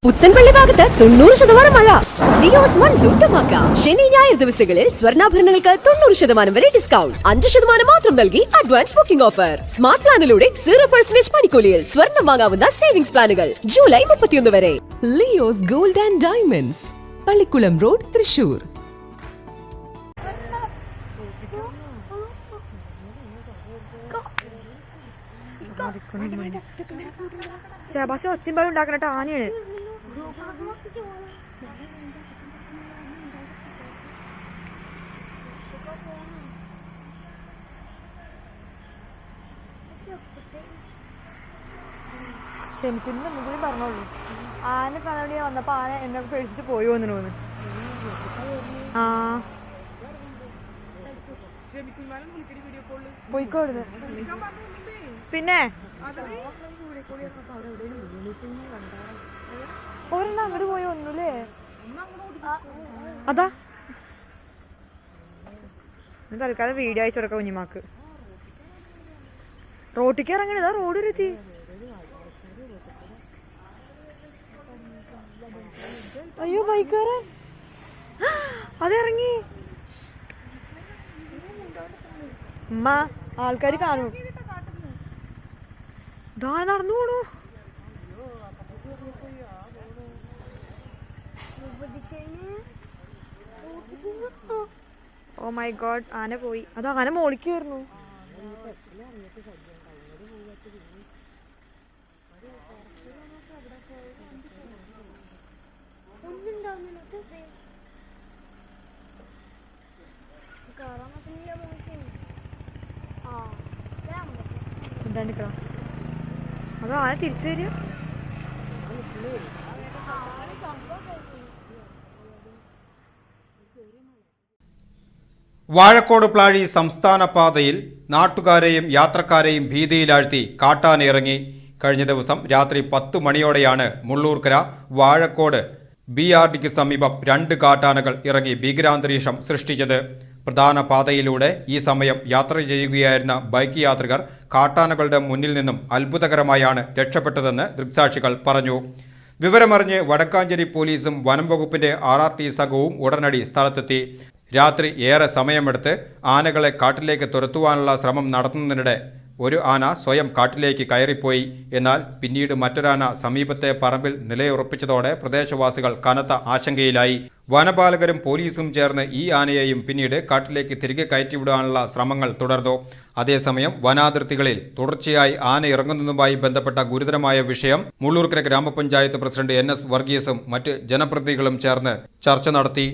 പുത്തൻപള്ളി ഭാഗത്ത് 90% മഴ. ലിയോസ് മൺസൂൺ ധമാക്ക. ശനി ഞായർ ദിവസങ്ങളിൽ സ്വർണ്ണാഭരണങ്ങൾക്ക് 90% വരെ ഡിസ്കൗണ്ട്. 5% മാത്രം നൽകി അഡ്വാൻസ് ബുക്കിംഗ് ഓഫർ. സ്മാർട്ട് പ്ലാനിലൂടെ 0% പണിക്കൂലിയിൽ സ്വർണ്ണം വാങ്ങാവുന്ന സേവിംഗ്സ് പ്ലാനുകൾ ജൂലൈ 31 വരെ. Leo's gold and diamonds, Pallikkulam road, Thrissur. ശബാസ് ഒച്ചമ്പാട് ഉണ്ടാക്കണ ആനയാണ്. ക്ഷമിക്കുന്ന മുകളിൽ പറഞ്ഞോളൂ. ആന കാണാൻ വന്നപ്പോ ആന എന്നെ പേടിച്ചിട്ട് പോയി തോന്നുന്നു. ആ പോയിക്കോടുന്നു. പിന്നെ ഒരെണ്ണം അങ്ങോട്ട് പോയി ഒന്നുല്ലേ? അതാ തൽക്കാലം വീഡിയോ അയച്ചു കൊടുക്കാം കുഞ്ഞിമാക്ക്. റോട്ടിക്ക് ഇറങ്ങണതാ, റോഡ് വരെത്തി. അയ്യോ ബൈക്കാരൻ അതിറങ്ങി. ഉമ്മ ആൾക്കാര് കാണൂ. ഇതാ നടന്നു പോണു. ഓ മൈ ഗോഡ്, ആന പോയി. അത് ആന മോളിക്ക് കയറുന്നു. എന്താണ്ടിക്കണം അതോ ആന തിരിച്ചു വരിക. വാഴക്കോട് പ്ലാഴി സംസ്ഥാന പാതയിൽ നാട്ടുകാരെയും യാത്രക്കാരെയും ഭീതിയിലാഴ്ത്തി കാട്ടാന ഇറങ്ങി. കഴിഞ്ഞ ദിവസം രാത്രി 10 മണിയോടെയാണ് മുള്ളൂർക്കര വാഴക്കോട് BRDക്ക് സമീപം 2 കാട്ടാനകൾ ഇറങ്ങി ഭീകരാന്തരീക്ഷം സൃഷ്ടിച്ചത്. പ്രധാന പാതയിലൂടെ ഈ സമയം യാത്ര ചെയ്യുകയായിരുന്ന ബൈക്ക് യാത്രികർ കാട്ടാനകളുടെ മുന്നിൽ നിന്നും അത്ഭുതകരമായാണ് രക്ഷപ്പെട്ടതെന്ന് ദൃക്സാക്ഷികൾ പറഞ്ഞു. വിവരമറിഞ്ഞ് വടക്കാഞ്ചേരി പോലീസും വനം വകുപ്പിന്റെ RRT സംഘവും ഉടനടി സ്ഥലത്തെത്തി. രാത്രി ഏറെ സമയമെടുത്ത് ആനകളെ കാട്ടിലേക്ക് തുരത്തുവാനുള്ള ശ്രമം നടത്തുന്നതിനിടെ ഒരു ആന സ്വയം കാട്ടിലേക്ക് കയറിപ്പോയി. എന്നാൽ പിന്നീട് മറ്റൊരാന സമീപത്തെ പറമ്പിൽ നിലയുറപ്പിച്ചതോടെ പ്രദേശവാസികൾ കനത്ത ആശങ്കയിലായി. വനപാലകരും പോലീസും ചേർന്ന് ഈ ആനയെയും പിന്നീട് കാട്ടിലേക്ക് തിരികെ കയറ്റിവിടാനുള്ള ശ്രമങ്ങൾ തുടർന്നു. അതേസമയം വനാതിർത്തികളിൽ തുടർച്ചയായി ആന ഇറങ്ങുന്നതുമായി ബന്ധപ്പെട്ട ഗുരുതരമായ വിഷയം മുള്ളൂർക്കര ഗ്രാമപഞ്ചായത്ത് പ്രസിഡന്റ് NS വർഗീസും മറ്റ് ജനപ്രതിനിധികളും ചേർന്ന് ചർച്ച നടത്തി.